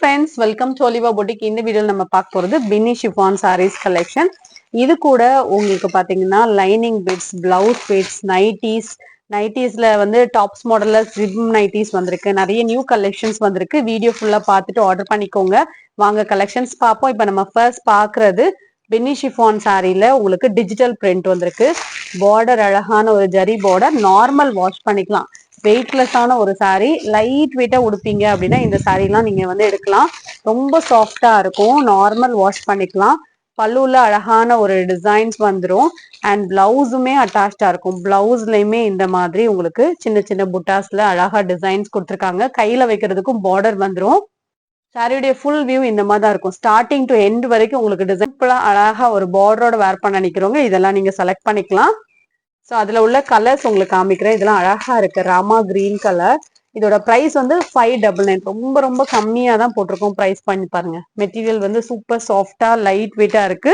friends, welcome to Oliva Boutique. இந்த வீடியோல நம்ம பார்க்க போறது பின்னி chiffon sarees collection. இது கூட உங்களுக்கு பாத்தீங்கன்னா லைனிங் பிட்ஸ், பிளவுஸ் பிட்ஸ், நைட்டிஸ்ல வந்து டாப்ஸ் மாடல்ல ஜிப் நைட்டிஸ் வந்திருக்கு. நிறைய நியூ கலெக்ஷன்ஸ் வந்திருக்கு. வீடியோ ஃபுல்லா பார்த்துட்டு ஆர்டர் பண்ணிக்கோங்க. வாங்க கலெக்ஷன்ஸ் பார்ப்போம். இப்போ நம்ம ஃபர்ஸ்ட் பார்க்கறது பின்னி chiffon சாரியில உங்களுக்கு டிஜிட்டல் பிரிண்ட் வந்திருக்கு. பார்டர் அழகான ஒரு ஜரி பார்டர், நார்மல் வாஷ் பண்ணிக்கலாம். வெயிட்லெஸ்ஸான ஒரு சாரீ, லைட் வெயிட்டா உடுப்பீங்க அப்படின்னா இந்த சாரீலாம் நீங்க வந்து எடுக்கலாம். ரொம்ப சாஃப்டா இருக்கும், நார்மல் வாஷ் பண்ணிக்கலாம். பல்லுல அழகான ஒரு டிசைன்ஸ் வந்துடும். அண்ட் பிளவுஸுமே அட்டாச்சா இருக்கும். பிளவுஸ்லயுமே இந்த மாதிரி உங்களுக்கு சின்ன சின்ன புட்டாஸ்ல அழகா டிசைன்ஸ் கொடுத்துருக்காங்க. கையில வைக்கிறதுக்கும் பார்டர் வந்துடும். சாரியுடைய ஃபுல் வியூ இந்த மாதிரி தான் இருக்கும். ஸ்டார்டிங் டு எண்ட் வரைக்கும் உங்களுக்கு டிசைன் அழகா ஒரு பார்டரோட வேர் பண்ண நினைக்கிறவங்க இதெல்லாம் நீங்க செலக்ட் பண்ணிக்கலாம். ஸோ அதில் உள்ள கலர்ஸ் உங்களுக்கு காமிக்கிறேன். இதெல்லாம் அழகா இருக்கு. Rama green colour. இதோட ப்ரைஸ் வந்து 599. ரொம்ப ரொம்ப கம்மியாக தான் போட்டிருக்கோம். ப்ரைஸ் பண்ணி பாருங்க. மெட்டீரியல் வந்து சூப்பர் சாஃப்டா லைட் வெயிட்டா இருக்கு.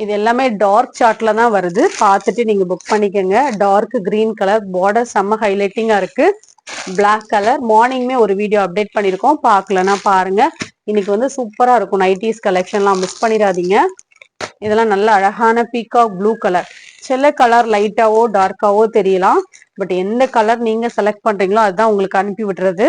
இது எல்லாமே டார்க் சார்ட்ல தான் வருது. பார்த்துட்டு நீங்க புக் பண்ணிக்கோங்க. டார்க் கிரீன் கலர், பார்டர் செம்ம ஹைலைட்டிங்கா இருக்கு. Black colour. மார்னிங்மே ஒரு வீடியோ அப்டேட் பண்ணியிருக்கோம், பார்க்கலன்னா பாருங்க. இன்னைக்கு வந்து சூப்பரா இருக்கும். நைட்டிஸ் கலெக்ஷன்லாம் மிஸ் பண்ணிடாதீங்க. இதெல்லாம் நல்ல அழகான பீகாக் ப்ளூ கலர். சில கலர் லைட்டாவோ டார்க்காவோ தெரியலாம். பட் எந்த கலர் நீங்க செலக்ட் பண்றீங்களோ அதுதான் உங்களுக்கு அனுப்பி விடுறது.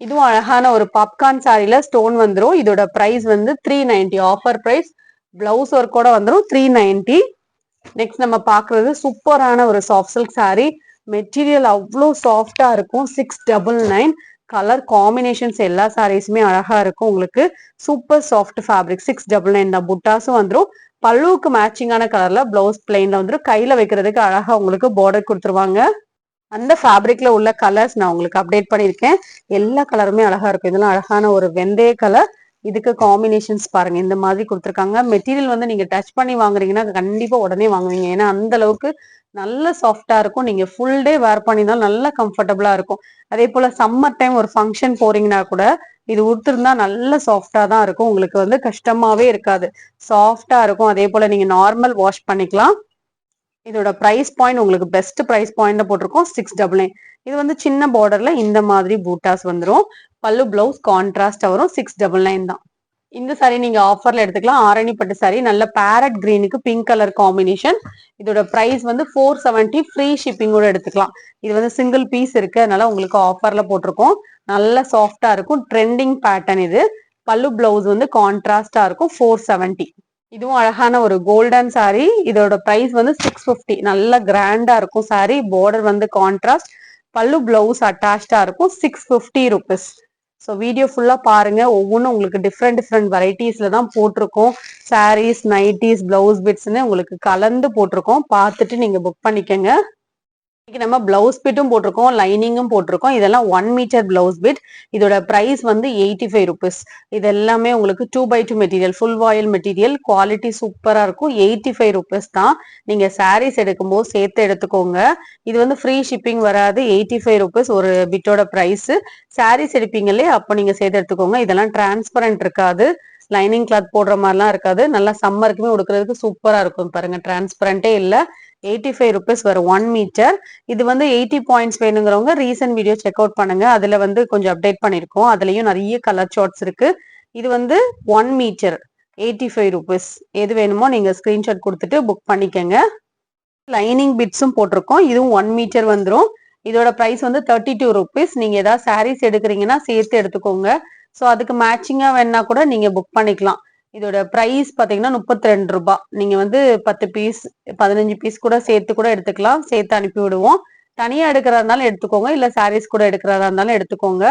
இதுவும் அழகான ஒரு பாப்கார்ன் சாரியில ஸ்டோன் வந்துடும். இதோட பிரைஸ் வந்து 390. Offer price. பிளவுஸ் ஒர்க்கோட வந்துடும் 390. நெக்ஸ்ட் நம்ம பாக்குறது சூப்பரான ஒரு சாஃப்ட் சில்க் சாரி. மெட்டீரியல் அவ்வளோ சாஃப்டா இருக்கும். 699. கலர் காம்பினேஷன்ஸ் எல்லா சாரீஸுமே அழகா இருக்கும். உங்களுக்கு சூப்பர் சாஃப்ட் ஃபேப்ரிக். 699 தான். புட்டாஸும் வந்துடும். பல்லுவுக்கு மேட்சிங்கான கலர்ல பிளவுஸ் பிளைன்ல வந்துடும். கையில வைக்கிறதுக்கு அழகா உங்களுக்கு பார்டர் கொடுத்துருவாங்க. அந்த ஃபேப்ரிக்ல உள்ள கலர்ஸ் நான் உங்களுக்கு அப்டேட் பண்ணியிருக்கேன். எல்லா கலருமே அழகா இருக்கும். இதெல்லாம் அழகான ஒரு வெந்தய கலர். இதுக்கு காம்பினேஷன்ஸ் பாருங்க, இந்த மாதிரி கொடுத்துருக்காங்க. மெட்டீரியல் வந்து நீங்க டச் பண்ணி வாங்குறீங்கன்னா கண்டிப்பா உடனே வாங்குவீங்க. ஏன்னா அந்த அளவுக்கு நல்ல சாஃப்டா இருக்கும். நீங்க ஃபுல் டே வேர் பண்ணினாலும் நல்ல கம்ஃபர்டபுளா இருக்கும். அதே போல சம்மர் டைம் ஒரு ஃபங்க்ஷன் போறீங்கன்னா கூட இது உடுத்திருந்தா நல்ல சாஃப்டா தான் இருக்கும். உங்களுக்கு வந்து கஷ்டமாவே இருக்காது, சாஃப்டா இருக்கும். அதே போல நீங்க நார்மல் வாஷ் பண்ணிக்கலாம். இதோட பிரைஸ் பாயிண்ட் உங்களுக்கு பெஸ்ட் பிரைஸ் பாயிண்ட் போட்டிருக்கோம் 699. இது வந்து சின்ன பார்டர்ல இந்த மாதிரி பூட்டாஸ் வந்துடும். பல்லு பிளவுஸ் கான்ட்ராஸ்ட் வரும். 699 தான். இந்த சாரி நீங்க ஆஃபர்ல எடுத்துக்கலாம். ஆரணி பட்டு சாரி, நல்ல பேரட் கிரீனுக்கு பிங்க் கலர் காம்பினேஷன். இதோட பிரைஸ் வந்து 470. ஃப்ரீ ஷிப்பிங்கோட எடுத்துக்கலாம். இது வந்து சிங்கிள் பீஸ் இருக்கு, அதனால உங்களுக்கு ஆஃபர்ல போட்டிருக்கோம். நல்ல சாஃப்டா இருக்கும். ட்ரெண்டிங் பேட்டர்ன் இது. பல்லு பிளவுஸ் வந்து கான்ட்ராஸ்டா இருக்கும். 470. இதுவும் அழகான ஒரு கோல்டன் சாரி. இதோட பிரைஸ் வந்து 650. நல்ல கிராண்டா இருக்கும் சாரி. பார்டர் வந்து கான்ட்ராஸ்ட், பல்லு பிளவுஸ் அட்டாச்சா இருக்கும். 650 ருபீஸ். ஸோ வீடியோ ஃபுல்லா பாருங்க. ஒவ்வொன்றும் உங்களுக்கு டிஃப்ரெண்ட் வெரைட்டிஸ்ல தான் போட்டிருக்கோம். சாரீஸ், நைட்டிஸ், பிளவுஸ் பிட்ஸ்ன்னு உங்களுக்கு கலந்து போட்டிருக்கோம். பார்த்துட்டு நீங்க புக் பண்ணிக்கங்க. இன்னைக்கு நம்ம பிளவுஸ் பிட்டும் போட்டிருக்கோம், லைனிங்கும் போட்டிருக்கோம். இதெல்லாம் 1 மீட்டர் பிளவுஸ் பிட். இதோட பிரைஸ் வந்து 85 ருபீஸ். இது எல்லாமே உங்களுக்கு 2x2 மெட்டீரியல், ஃபுல் வாயில் மெட்டீரியல். குவாலிட்டி சூப்பரா இருக்கும். 85 ருபீஸ் தான். நீங்க சாரீஸ் எடுக்கும்போது சேர்த்து எடுத்துக்கோங்க. இது வந்து ஃப்ரீ ஷிப்பிங் வராது. 85 ருபீஸ் ஒரு பிட்டோட பிரைஸ். சாரீஸ் எடுப்பீங்களே அப்போ நீங்க சேர்த்து எடுத்துக்கோங்க. இதெல்லாம் டிரான்ஸ்பரண்ட் இருக்காது, லைனிங் கிளாத் போடுற மாதிரிலாம் இருக்காது. நல்லா சம்மருக்குமே உடுக்கிறதுக்கு சூப்பரா இருக்கும். பாருங்க, டிரான்ஸ்பரண்டே இல்லை. 85 ருபீஸ் வரும் 1 மீட்டர். இது வந்து 80 பாயிண்ட்ஸ் வேணுங்கிறவங்க ரீசன்ட் வீடியோ செக் அவுட் பண்ணுங்க. அதுல வந்து கொஞ்சம் அப்டேட் பண்ணிருக்கோம். அதுலயும் நிறைய கலர் சார்ட்ஸ் இருக்கு. இது வந்து 1 மீட்டர் 85 ருபீஸ். எது வேணுமோ நீங்க ஸ்கிரீன்ஷாட் கொடுத்துட்டு புக் பண்ணிக்கங்க. லைனிங் பிட்ஸும் போட்டிருக்கோம். இதுவும் 1 மீட்டர் வந்துடும். இதோட பிரைஸ் வந்து 32 ருபீஸ். நீங்க ஏதாவது சாரீஸ் எடுக்கிறீங்கன்னா சேர்த்து எடுத்துக்கோங்க. ஸோ அதுக்கு மேட்சிங்கா வேணா கூட நீங்க புக் பண்ணிக்கலாம். இதோட பிரைஸ் பாத்தீங்கன்னா 32 ரூபாய். நீங்க வந்து 10 பீஸ் 15 பீஸ் கூட சேர்த்து கூட எடுத்துக்கலாம். சேர்த்து அனுப்பி விடுவோம். தனியா எடுக்கிறதா இருந்தாலும் எடுத்துக்கோங்க, இல்ல சாரீஸ் கூட எடுக்கிறதா இருந்தாலும் எடுத்துக்கோங்க.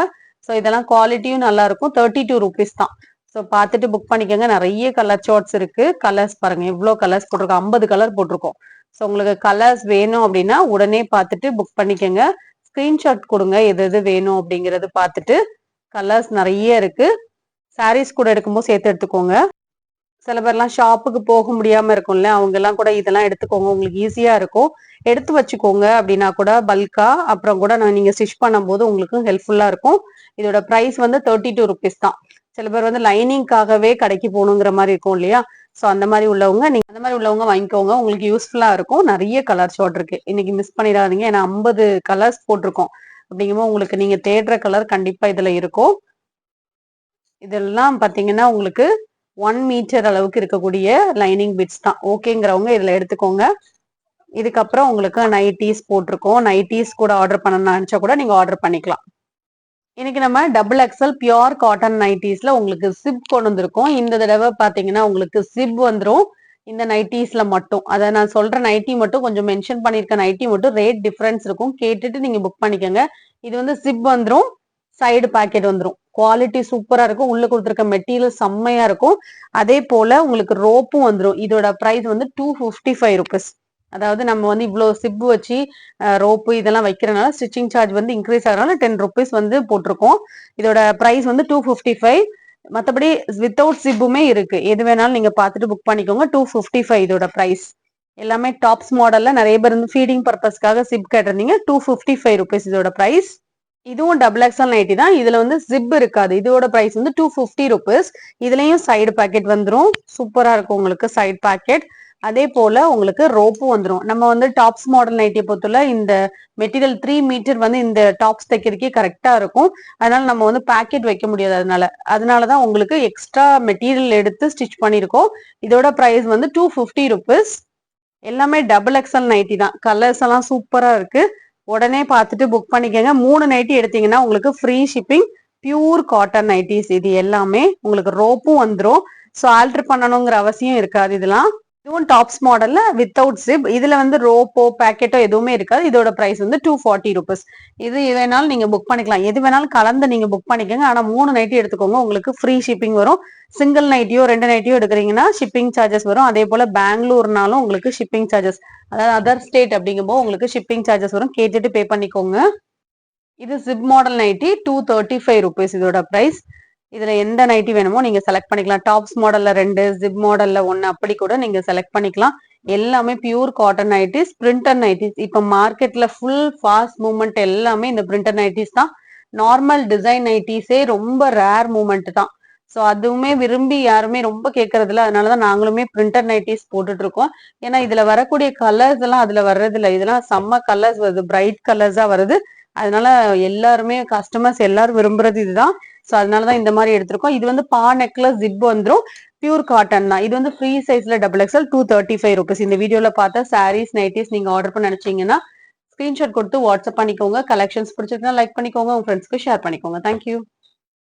ஸோ இதெல்லாம் குவாலிட்டியும் நல்லா இருக்கும். 32 ருபீஸ் தான். ஸோ பார்த்துட்டு புக் பண்ணிக்கோங்க. நிறைய கலர் சார்ட்ஸ் இருக்கு. கலர்ஸ் பாருங்க, எவ்வளோ கலர்ஸ் போட்டிருக்கோம். 50 கலர் போட்டிருக்கோம். ஸோ உங்களுக்கு கலர்ஸ் வேணும் அப்படின்னா உடனே பார்த்துட்டு புக் பண்ணிக்கோங்க. ஸ்கிரீன்ஷாட் கொடுங்க எது எது வேணும் அப்படிங்கறது பார்த்துட்டு. கலர்ஸ் நிறைய இருக்கு. சாரீஸ் கூட எடுக்கும்போது சேர்த்து எடுத்துக்கோங்க. சில பேர்லாம் ஷாப்புக்கு போக முடியாம இருக்கும்ல, அவங்க எல்லாம் கூட இதெல்லாம் எடுத்துக்கோங்க. உங்களுக்கு ஈஸியா இருக்கும். எடுத்து வச்சுக்கோங்க அப்படின்னா கூட பல்கா. அப்புறம் கூட நீங்க ஸ்டிச் பண்ணும்போது உங்களுக்கு ஹெல்ப்ஃபுல்லா இருக்கும். இதோட பிரைஸ் வந்து 32 ருபீஸ் தான். சில பேர் வந்து லைனிங்காகவே கடைக்கு போகணுங்கிற மாதிரி இருக்கும் இல்லையா? ஸோ அந்த மாதிரி உள்ளவங்க வாங்கிக்கோங்க. உங்களுக்கு யூஸ்ஃபுல்லா இருக்கும். நிறைய கலர் ஷார்ட் இருக்கு. இன்னைக்கு மிஸ் பண்ணிடாதீங்க. ஏன்னா 50 கலர்ஸ் போட்டிருக்கோம். அப்படிங்கும்போது உங்களுக்கு நீங்க தேடுற கலர் கண்டிப்பா இதுல இருக்கும். இதெல்லாம் பாத்தீங்கன்னா உங்களுக்கு 1 மீட்டர் அளவுக்கு இருக்கக்கூடிய லைனிங் பிட்ஸ் தான். ஓகேங்கிறவங்க இதுல எடுத்துக்கோங்க. இதுக்கப்புறம் உங்களுக்கு நைட்டிஸ் போட்டிருக்கோம். நைட்டிஸ் கூட ஆர்டர் பண்ணணும்னு நினைச்சா கூட நீங்க ஆர்டர் பண்ணிக்கலாம். இன்னைக்கு நம்ம டபுள் எக்ஸல் பியோர் காட்டன் நைட்டிஸ்ல உங்களுக்கு சிப் கொண்டு வந்திருக்கோம். இந்த தடவை பாத்தீங்கன்னா உங்களுக்கு சிப் வந்துரும் இந்த நைட்டிஸ்ல மட்டும். அதை நான் சொல்ற நைட்டி மட்டும் கொஞ்சம் மென்ஷன் பண்ணிருக்க நைட்டி மட்டும் ரேட் டிஃபரன்ஸ் இருக்கும். கேட்டுட்டு நீங்க புக் பண்ணிக்கோங்க. இது வந்து சிப் வந்துரும், சைடு பாக்கெட் வந்துரும். குவாலிட்டி சூப்பரா இருக்கும். உள்ள கொடுத்துருக்க மெட்டீரியல் செம்மையா இருக்கும். அதே போல உங்களுக்கு ரோப்பும் வந்துரும். இதோட பிரைஸ் வந்து 255 ருபீஸ். அதாவது நம்ம வந்து இவ்வளவு சிப் வச்சு ரோப்பு இதெல்லாம் வைக்கிறனால ஸ்டிச்சிங் சார்ஜ் வந்து இன்க்ரீஸ் ஆகிறனால 10 ருபீஸ் வந்து போட்டிருக்கோம். இதோட பிரைஸ் வந்து 255. மற்றபடி வித்தவுட் சிப்புமே இருக்கு. எது வேணாலும் நீங்க பார்த்துட்டு புக் பண்ணிக்கோங்க. 255 இதோட பிரைஸ். எல்லாமே டாப்ஸ் மாடல்ல நிறைய பேர் வந்து ஃபீடிங் பர்பஸ்க்காக சிப் கேட்டிருந்தீங்க. 255 ருபீஸ் இதோட பிரைஸ். இதுவும் டபுள் எக்ஸல் நைட்டி தான். இதுல வந்து ஜிப் இருக்காது. இதோட பிரைஸ் வந்து 250 ருபீஸ். இதுலயும் சைடு பாக்கெட் வந்துரும். சூப்பரா இருக்கும் உங்களுக்கு சைடு பாக்கெட். அதே போல உங்களுக்கு ரோப்பும் வந்துரும். நம்ம வந்து டாப்ஸ் மாடல் நைட்டியை பொறுத்தல இந்த மெட்டீரியல் 3 மீட்டர் வந்து இந்த டாப்ஸ் தைக்கிறதுக்கே கரெக்டா இருக்கும். அதனால நம்ம வந்து பாக்கெட் வைக்க முடியாது. அதனாலதான் உங்களுக்கு எக்ஸ்ட்ரா மெட்டீரியல் எடுத்து ஸ்டிச் பண்ணிருக்கோம். இதோட பிரைஸ் வந்து 250 ருபீஸ். எல்லாமே டபுள் எக்ஸல் நைட்டி தான். கலர்ஸ் எல்லாம் சூப்பரா இருக்கு. உடனே பார்த்துட்டு புக் பண்ணிக்கோங்க. 3 நைட்டி எடுத்தீங்கன்னா உங்களுக்கு free shipping. Pure cotton nighties இது எல்லாமே. உங்களுக்கு ரோப்பும் வந்துடும். ஸோ ஆல்டர் பண்ணணுங்கிற அவசியம் இருக்காது. இதெல்லாம் இதுவும் டாப்ஸ் மாடல்ல வித்தவுட் ஜிப். இதுல வந்து ரோப்போ பேக்கெட்டோ எதுவுமே இருக்காது. இதோட பிரைஸ் வந்து 240 ருபீஸ். இது வேணாலும் நீங்க புக் பண்ணிக்கலாம். எது வேணாலும் கலந்து நீங்க புக் பண்ணிக்கோங்க. ஆனா 3 நைட்டி எடுத்துக்கோங்க. உங்களுக்கு ஃப்ரீ ஷிப்பிங் வரும். சிங்கிள் நைட்டியோ 2 நைட்டியோ எடுக்கிறீங்கன்னா ஷிப்பிங் சார்ஜஸ் வரும். அதே போல பெங்களூர்னாலும் உங்களுக்கு ஷிப்பிங் சார்ஜஸ், அதாவது அதர் ஸ்டேட் அப்படிங்கும்போது உங்களுக்கு ஷிப்பிங் சார்ஜஸ் வரும். கேட்டுட்டு பே பண்ணிக்கோங்க. இது ஜிப் மாடல் நைட்டி 235 ருபீஸ் இதோட பிரைஸ். இதுல எந்த நைட்டி வேணுமோ நீங்க செலக்ட் பண்ணிக்கலாம். டாப்ஸ் மாடல்ல 2, ஜிப் மாடல்ல 1 அப்படி கூட நீங்க செலக்ட் பண்ணிக்கலாம். எல்லாமே pure cotton nighties, printed nighties. இப்ப மார்க்கெட்ல ஃபுல் ஃபாஸ்ட் மூவ்மெண்ட் எல்லாமே இந்த பிரிண்டட் நைட்டிஸ் தான். நார்மல் டிசைன் நைட்டிஸே ரொம்ப ரேர் மூவ்மெண்ட் தான். ஸோ அதுவுமே விரும்பி யாருமே ரொம்ப கேட்கறது இல்லை. அதனாலதான் நாங்களுமே பிரிண்டட் நைட்டிஸ் போட்டுட்டு இருக்கோம். ஏன்னா இதுல வரக்கூடிய கலர்ஸ் எல்லாம் அதுல வர்றது இல்லை. இதெல்லாம் செம்ம கலர்ஸ் வருது, பிரைட் கலர்ஸா வருது. அதனால எல்லாருமே கஸ்டமர்ஸ் எல்லாரும் விரும்புறது இதுதான். ஸோ அதனாலதான் இந்த மாதிரி எடுத்திருக்கோம். இது வந்து பா நெக்ல ஜிப் வந்துடும். பியூர் காட்டன் தான். இது வந்து ஃப்ரீ சைஸ்ல டபுள் எக்ஸ்எல் 235 ருபீஸ். இந்த வீடியோல பார்த்த சாரீஸ் நைட்டிஸ் நீங்க ஆர்டர் பண்ண நினைச்சீங்கன்னா ஸ்கிரீன்ஷாட் கொடுத்து வாட்ஸ்அப் பண்ணிக்கோங்க. கலெக்ஷன்ஸ் பிடிச்சிருந்தா லைக் பண்ணிக்கோங்க. உங்க ஃப்ரெண்ட்ஸ்க்கு ஷேர் பண்ணிக்கோங்க. தேங்க்யூ.